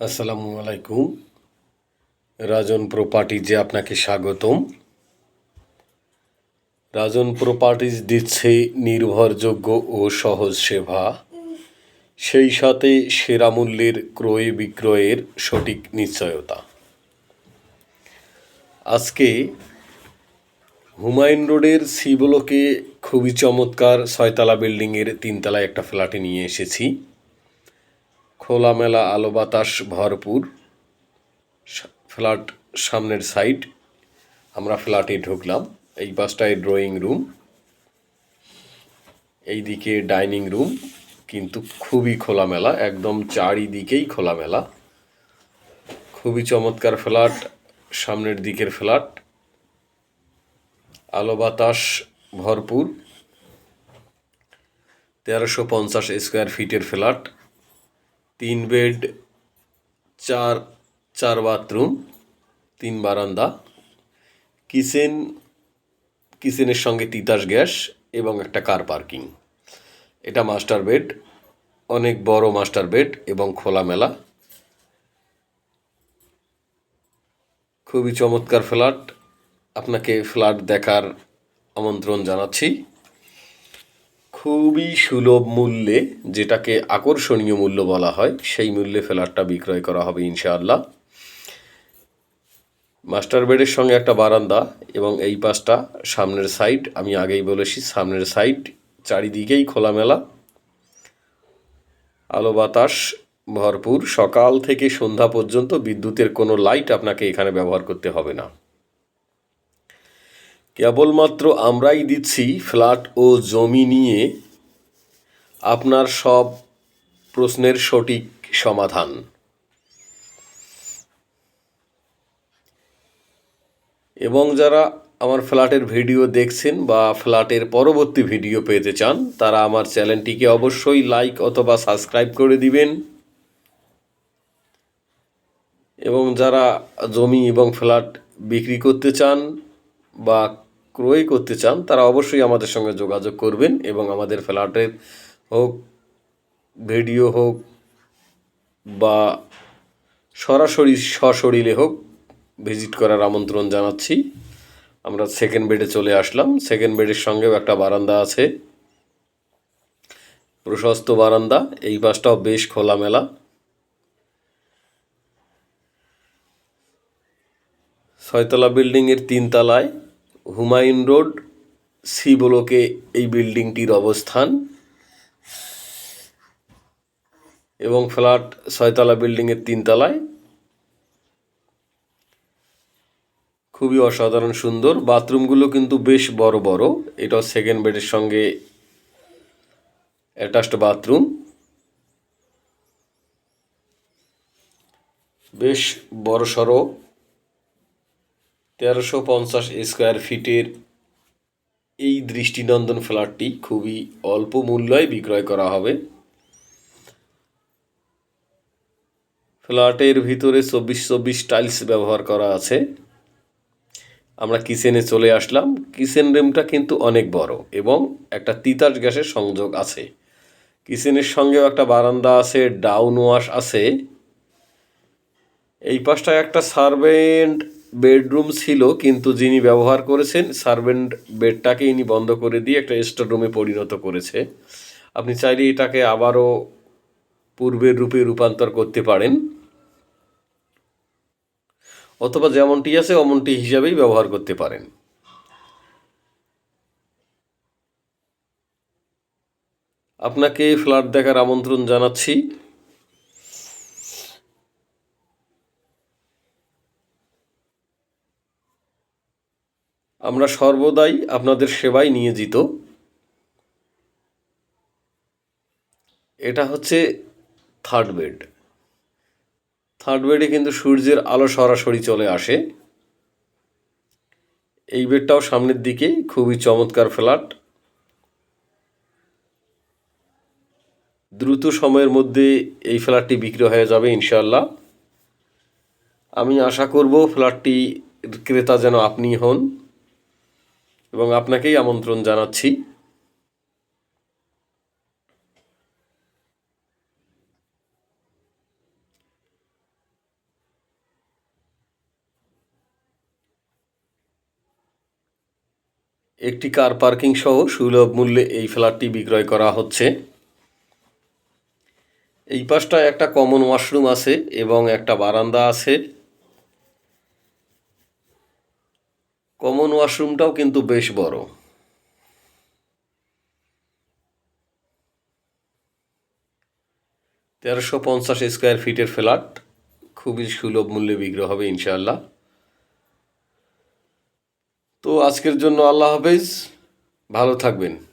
আসসালামু আলাইকুম। রাজন প্রপার্টিজে আপনাকে স্বাগতম। রাজন প্রপার্টিজ দিচ্ছে নির্ভরযোগ্য ও সহজ সেবা, সেই সাথে সেরা মূল্যের ক্রয় বিক্রয়ের সঠিক নিশ্চয়তা। আজকে হুমায়ুন রোডের সি ব্লকে খুবই চমৎকার 6তলা বিল্ডিংয়ের 3তলায় একটা ফ্ল্যাটে নিয়ে এসেছি। খোলামেলা আলো বাতাস ভরপুর ফ্ল্যাট। সামনের সাইড আমরা ফ্ল্যাটে ঢুকলাম। এই পাশটায় ড্রয়িং রুম, এইদিকে ডাইনিং রুম, কিন্তু খুবই খোলামেলা, একদম চারিদিকেই খোলামেলা। খুবই চমৎকার ফ্ল্যাট। সামনের দিকের ফ্ল্যাট, আলো বাতাস ভরপুর। 1350 স্কোয়ার ফিটের ফ্ল্যাট, 3 বেড, 4 বাথরুম, 3 বারান্দা, কিচেনের সঙ্গে তিতাস গ্যাস এবং একটা কার পার্কিং। এটা মাস্টার বেড, অনেক বড় মাস্টার বেড এবং খোলামেলা। খুবই চমৎকার ফ্ল্যাট। আপনাকে ফ্ল্যাট দেখার আমন্ত্রণ জানাচ্ছি। খুবই সুলভ মূল্যে, যেটাকে আকর্ষণীয় মূল্য বলা হয়, সেই মূল্যে ফ্ল্যাটটা বিক্রয় করা হবে ইনশাআল্লাহ। মাস্টার বেডের সঙ্গে একটা বারান্দা এবং এই পাশটা সামনের সাইড। আমি আগেই বলেছি, সামনের সাইড চারিদিকেই খোলামেলা, আলো বাতাস ভরপুর। সকাল থেকে সন্ধ্যা পর্যন্ত বিদ্যুতের কোনো লাইট আপনাকে এখানে ব্যবহার করতে হবে না। কেবলমাত্র আমরাই দিচ্ছি ফ্ল্যাট ও জমি নিয়ে আপনার সব প্রশ্নের সঠিক সমাধান। এবং যারা আমার ফ্ল্যাটের ভিডিও দেখছেন বা ফ্ল্যাটের পরবর্তী ভিডিও পেতে চান, তারা আমার চ্যানেলটিকে অবশ্যই লাইক অথবা সাবস্ক্রাইব করে দিবেন। এবং যারা জমি এবং ফ্ল্যাট বিক্রি করতে চান বা ক্রয় করতে চান, তারা অবশ্যই আমাদের সঙ্গে যোগাযোগ করবেন এবং আমাদের ফ্ল্যাটের হোক, ভিডিও হোক বা সরাসরি সশরীরে হোক, ভিজিট করার আমন্ত্রণ জানাচ্ছি। আমরা সেকেন্ড বেডে চলে আসলাম। সেকেন্ড বেডের সঙ্গেও একটা বারান্দা আছে, প্রশস্ত বারান্দা। এই পাশটাও বেশ খোলামেলা। 6তলা বিল্ডিংয়ের 3তলায় হুমায়ুন রোড সি ব্লকে এই বিল্ডিংটির অবস্থান এবং ফ্ল্যাট 6তলা বিল্ডিংয়ের 3তলায়। খুবই অসাধারণ সুন্দর। বাথরুমগুলো কিন্তু বেশ বড় বড়। এটাও সেকেন্ড বেডের সঙ্গে অ্যাটাচড বাথরুম। বেশ বড় সড়ো 1350 স্কোয়ার ফিটের এই দৃষ্টিনন্দন ফ্ল্যাটটি খুবই অল্প মূল্যে বিক্রয় করা হবে। ফ্ল্যাটের ভিতরে 24x24 টাইলস ব্যবহার করা আছে। আমরা কিচেনে চলে আসলাম। কিচেন রুমটা কিন্তু অনেক বড় এবং একটা তিতাস গ্যাসের সংযোগ আছে। কিচেনের সঙ্গেও একটা বারান্দা আছে, ডাউন ওয়াশ আছে। এই পাশটায় একটা সার্ভেন্ট বেডরুম ছিল, কিন্তু যিনি ব্যবহার করেছেন সার্ভেন্ট বেডটাকে ইনি বন্ধ করে দিয়ে একটা স্টোর রুমে পরিণত করেছে। আপনি চাইলে এটাকে আবারও পূর্বের রূপে রূপান্তর করতে পারেন, অথবা যেমনটি আছে অমনটি হিসাবেই ব্যবহার করতে পারেন। আপনাকে ফ্ল্যাট দেখার আমন্ত্রণ জানাচ্ছি। আমরা সর্বদাই আপনাদের সেবায় নিয়োজিত। এটা হচ্ছে থার্ড বেড। থার্ড বেডে কিন্তু সূর্যের আলো সরাসরি চলে আসে। এই বেডটাও সামনের দিকে, খুবই চমৎকার ফ্ল্যাট। দ্রুত সময়ের মধ্যে এই ফ্ল্যাটটি বিক্রি হয়ে যাবে ইনশাআল্লাহ। আমি আশা করব ফ্ল্যাটটি ক্রেতা যেন আপনি হন এবং আপনাকেই আমন্ত্রণ জানাচ্ছি। একটি কার পার্কিং সহ সুলভ মূল্যে এই ফ্ল্যাটটি বিক্রয় করা হচ্ছে। এই পাশটায় একটা কমন ওয়াশরুম আছে এবং একটা বারান্দা আছে। কমন ওয়াশরুমটাও কিন্তু বেশ বড়। 1350 স্কোয়ার ফিটের ফ্ল্যাট খুবই সুলভ মূল্যে বিক্রি হবে ইনশাআল্লাহ। তো আজকের জন্য আল্লাহ হাফেজ, ভালো থাকবেন।